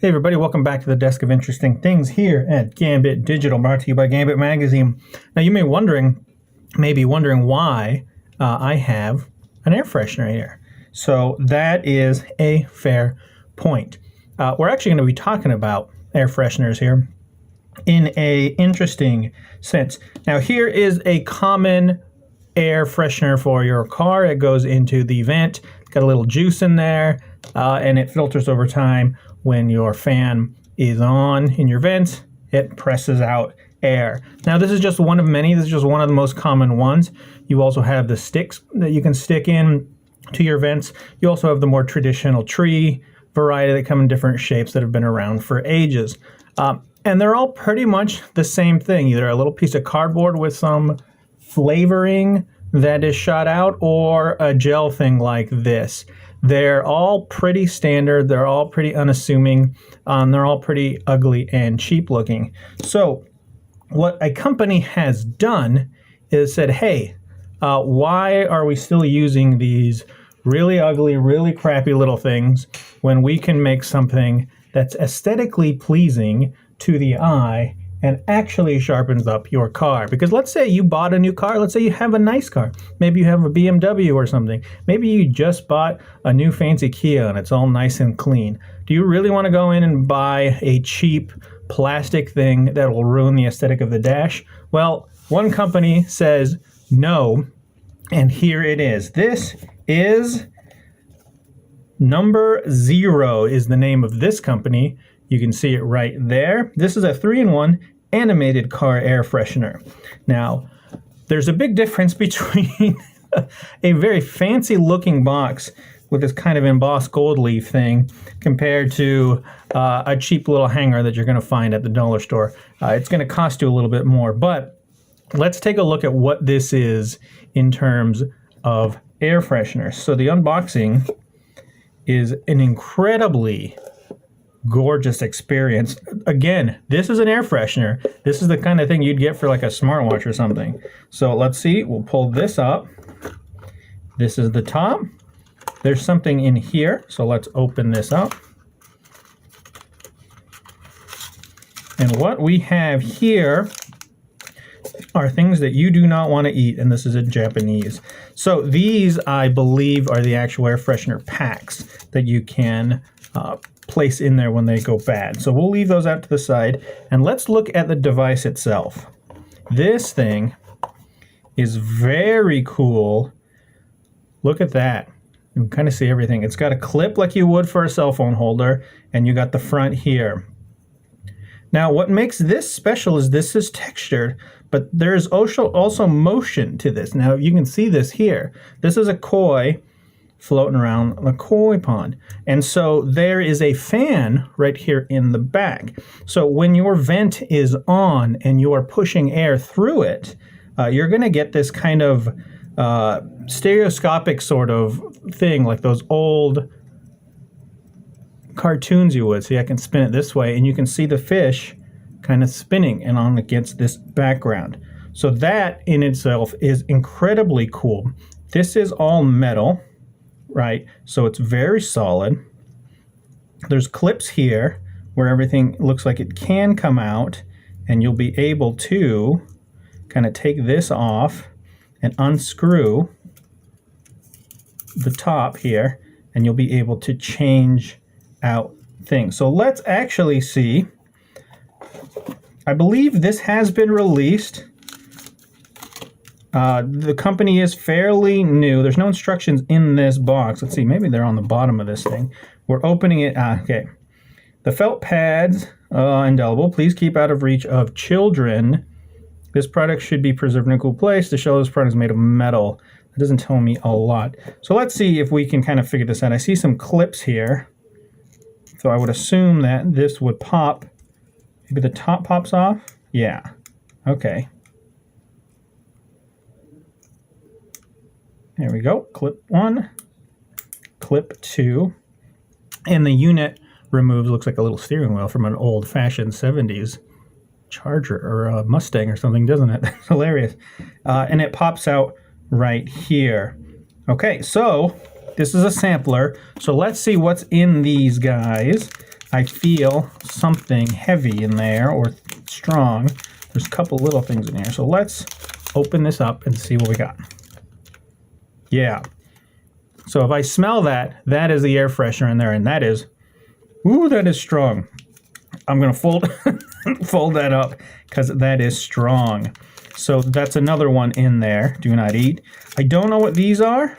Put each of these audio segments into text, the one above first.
Hey everybody, welcome back to the Desk of Interesting Things here at Gambit Digital, brought to you by Gambit Magazine. Now you may be wondering why I have an air freshener here. So that is a fair point. We're actually going to be talking about air fresheners here in a interesting sense. Now here is a common air freshener for your car. It goes into the vent, it's got a little juice in there, and it filters over time. When your fan is on in your vents, it presses out air. Now this is just one of many. This is just one of the most common ones. You also have the sticks that you can stick in to your vents. You also have the more traditional tree variety that come in different shapes that have been around for ages. And they're all pretty much the same thing, either a little piece of cardboard with some flavoring that is shot out or a gel thing like this. They're all pretty standard, they're all pretty unassuming, they're all pretty ugly and cheap looking. So what a company has done is said, hey, why are we still using these really ugly, really crappy little things when we can make something that's aesthetically pleasing to the eye and actually sharpens up your car? Because let's say you bought a new car, let's say you have a nice car, maybe you have a BMW or something, maybe you just bought a new fancy Kia and it's all nice and clean. Do you really want to go in and buy a cheap plastic thing that will ruin the aesthetic of the dash? Well, one company says no, and here it is. This is Number Zero is the name of this company. You can see it right there. This is a 3-in-1 animated car air freshener. Now, there's a big difference between a very fancy looking box with this kind of embossed gold leaf thing compared to a cheap little hanger that you're going to find at the dollar store. It's going to cost you a little bit more, but let's take a look at what this is in terms of air fresheners. So the unboxing is an incredibly gorgeous experience. Again, this is an air freshener. This is the kind of thing you'd get for like a smartwatch or something. So let's see, we'll pull this up. This is the top. There's something in here, so let's open this up. And what we have here are things that you do not want to eat, and this is in Japanese. So these, I believe, are the actual air freshener packs that you can place in there when they go bad. So we'll leave those out to the side, and let's look at the device itself. This thing is very cool. Look at that. You can kind of see everything. It's got a clip like you would for a cell phone holder, and you got the front here. Now, what makes this special is this is textured, but there's also motion to this. Now, you can see this here. This is a koi floating around a koi pond. And so there is a fan right here in the back. So when your vent is on and you are pushing air through it, you're going to get this kind of stereoscopic sort of thing, like those old cartoons you would. See, I can spin it this way, and you can see the fish kind of spinning and on against this background. So that in itself is incredibly cool. This is all metal, right? So it's very solid. There's clips here where everything looks like it can come out, and you'll be able to kind of take this off and unscrew the top here, and you'll be able to change out things. So let's actually see. I believe this has been released. The company is fairly new. There's no instructions in this box. Let's see, maybe they're on the bottom of this thing. We're opening it. Okay. The felt pads, indelible. Please keep out of reach of children. This product should be preserved in a cool place. The shell of this product is made of metal. That doesn't tell me a lot. So let's see if we can kind of figure this out. I see some clips here. So I would assume that this would pop. Maybe the top pops off? Yeah. Okay. There we go. Clip 1. Clip 2. And the unit removes, looks like a little steering wheel from an old-fashioned 70s Charger or a Mustang or something, doesn't it? That's hilarious. And it pops out right here. Okay, so this is a sampler. So let's see what's in these guys. I feel something heavy in there or strong. There's a couple little things in here. So let's open this up and see what we got. Yeah. So if I smell that, that is the air freshener in there, and that is, ooh, that is strong. I'm gonna fold fold that up because that is strong. So that's another one in there. Do not eat. I don't know what these are.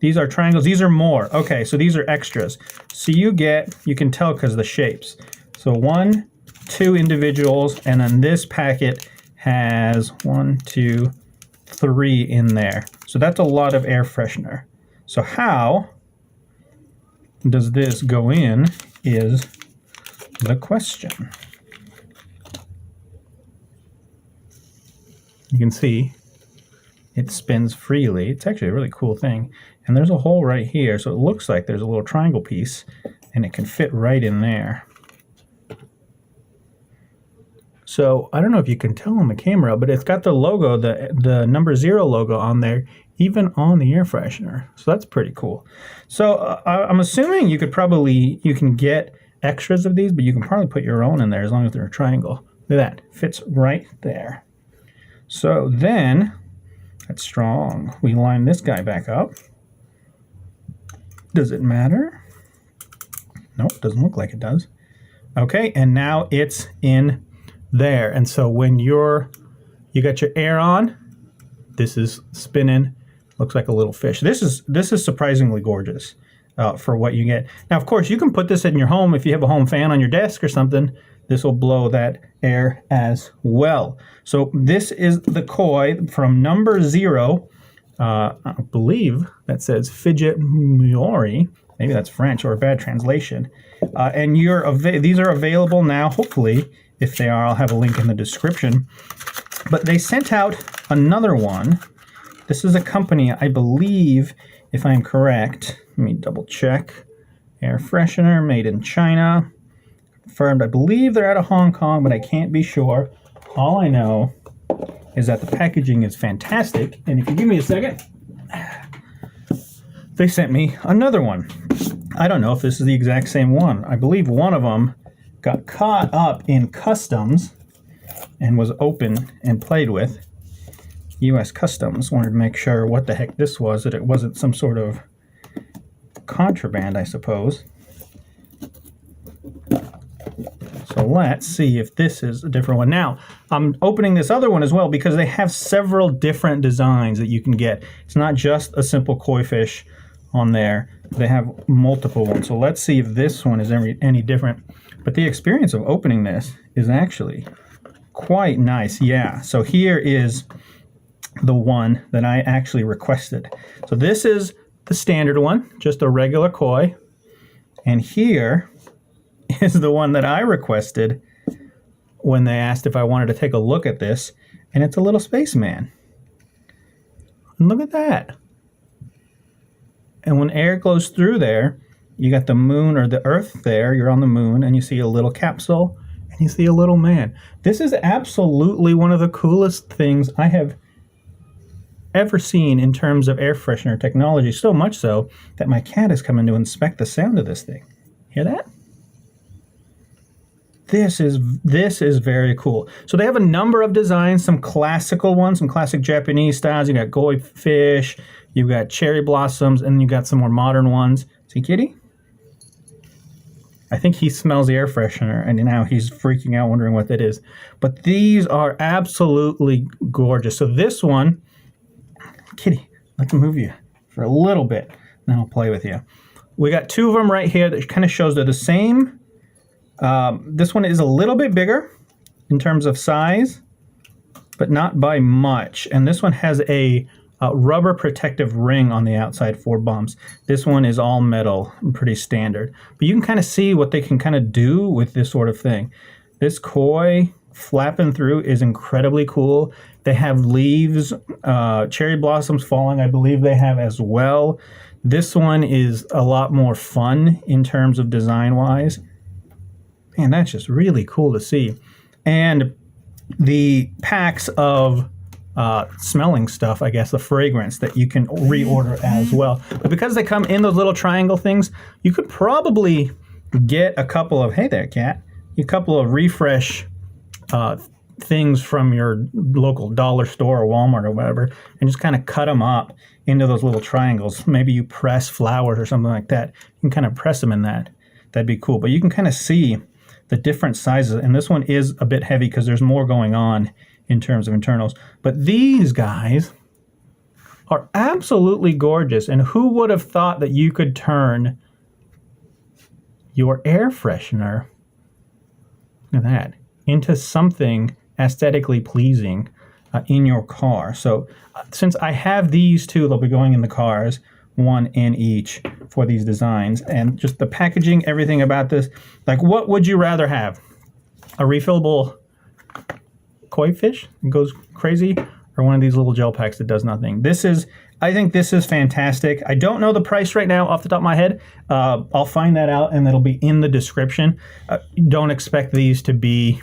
These are triangles. These are more. Okay, so these are extras. So you can tell because of the shapes. So 1, 2 individuals, and then this packet has 1, 2, 3 in there. So that's a lot of air freshener. So how does this go in is the question. You can see it spins freely. It's actually a really cool thing. And there's a hole right here, so it looks like there's a little triangle piece, and it can fit right in there. So I don't know if you can tell on the camera, but it's got the logo, the number 0 logo on there, even on the air freshener. So that's pretty cool. So I'm assuming you can get extras of these, but you can probably put your own in there as long as they're a triangle. Look at that, fits right there. So then, that's strong. We line this guy back up. Does it matter? Nope, doesn't look like it does. Okay, and now it's in there. And so when you got your air on, this is spinning. Looks like a little fish. This is surprisingly gorgeous for what you get. Now, of course, you can put this in your home if you have a home fan on your desk or something. This will blow that air as well. So this is the koi from number 0. I believe that says Fidget Moire. Maybe that's French or a bad translation. And these are available now, hopefully. If they are, I'll have a link in the description. But they sent out another one. This is a company, I believe, if I'm correct. Let me double check. Air freshener made in China. Confirmed. I believe they're out of Hong Kong, but I can't be sure. All I know is that the packaging is fantastic. And if you give me a second, they sent me another one. I don't know if this is the exact same one. I believe one of them got caught up in customs and was open and played with. U.S. Customs wanted to make sure what the heck this was, that it wasn't some sort of contraband, I suppose. So let's see if this is a different one. Now, I'm opening this other one as well because they have several different designs that you can get. It's not just a simple koi fish on there. They have multiple ones. So let's see if this one is any different. But the experience of opening this is actually quite nice. Yeah, so here is the one that I actually requested. So this is the standard one, just a regular koi. And here is the one that I requested when they asked if I wanted to take a look at this, and it's a little spaceman. And look at that. And when air goes through there, you got the moon or the earth there, you're on the moon, and you see a little capsule, and you see a little man. This is absolutely one of the coolest things I have ever seen in terms of air freshener technology, so much so that my cat is coming to inspect the sound of this thing. Hear that? This is very cool. So they have a number of designs, some classical ones, some classic Japanese styles. You got koi fish, you've got cherry blossoms, and you got some more modern ones. See, kitty? I think he smells the air freshener, and now he's freaking out, wondering what that is. But these are absolutely gorgeous. So this one, kitty, let's move you for a little bit, then I'll play with you. We got two of them right here that kind of shows they're the same. This one is a little bit bigger in terms of size, but not by much. And this one has a rubber protective ring on the outside for bumps. This one is all metal, pretty standard. But you can kind of see what they can kind of do with this sort of thing. This koi flapping through is incredibly cool. They have leaves, cherry blossoms falling, I believe they have as well. This one is a lot more fun in terms of design-wise. Man, that's just really cool to see. And the packs of smelling stuff, I guess, the fragrance that you can reorder as well. But because they come in those little triangle things, you could probably get a couple of, hey there, cat, a couple of refresh things from your local dollar store or Walmart or whatever, and just kind of cut them up into those little triangles. Maybe you press flowers or something like that. You can kind of press them in that. That'd be cool. But you can kind of see the different sizes, and this one is a bit heavy because there's more going on in terms of internals. But these guys are absolutely gorgeous, and who would have thought that you could turn your air freshener, look at that, into something aesthetically pleasing in your car. So since I have these two, they'll be going in the cars, one in each for these designs. And just the packaging, everything about this, like what would you rather have? A refillable koi fish that goes crazy, or one of these little gel packs that does nothing? I think this is fantastic. I don't know the price right now off the top of my head. I'll find that out, and it'll be in the description. Don't expect these to be,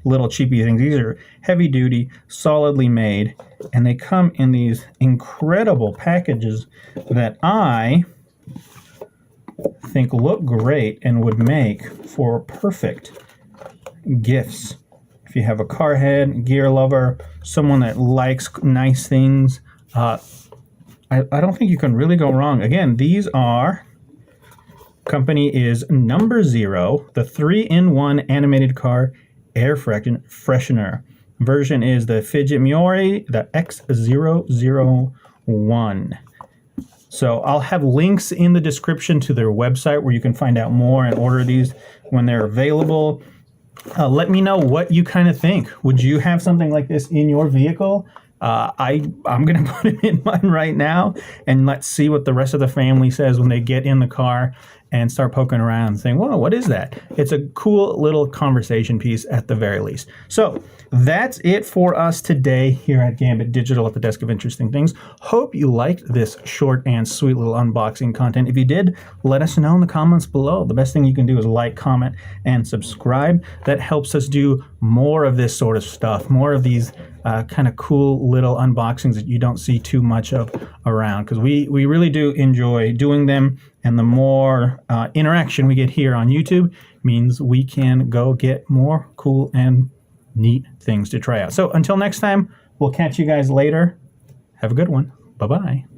little cheapy things. These are heavy duty, solidly made, and they come in these incredible packages that I think look great and would make for perfect gifts. If you have a car head, gear lover, someone that likes nice things, I don't think you can really go wrong. Again, these are, company is number 0, the 3-in-1 animated car air freshener. Version is the Fidget Moire, the X001. So I'll have links in the description to their website where you can find out more and order these when they're available. Let me know what you kind of think. Would you have something like this in your vehicle? I'm going to put it in mine right now, and let's see what the rest of the family says when they get in the car and start poking around and saying, whoa, what is that? It's a cool little conversation piece at the very least. So that's it for us today here at Gambit Digital at the Desk of Interesting Things. Hope you liked this short and sweet little unboxing content. If you did, let us know in the comments below. The best thing you can do is like, comment, and subscribe. That helps us do more of this sort of stuff, more of these kind of cool little unboxings that you don't see too much of around, because we really do enjoy doing them, and the more interaction we get here on YouTube means we can go get more cool and neat things to try out. So until next time, we'll catch you guys later. Have a good one. Bye-bye.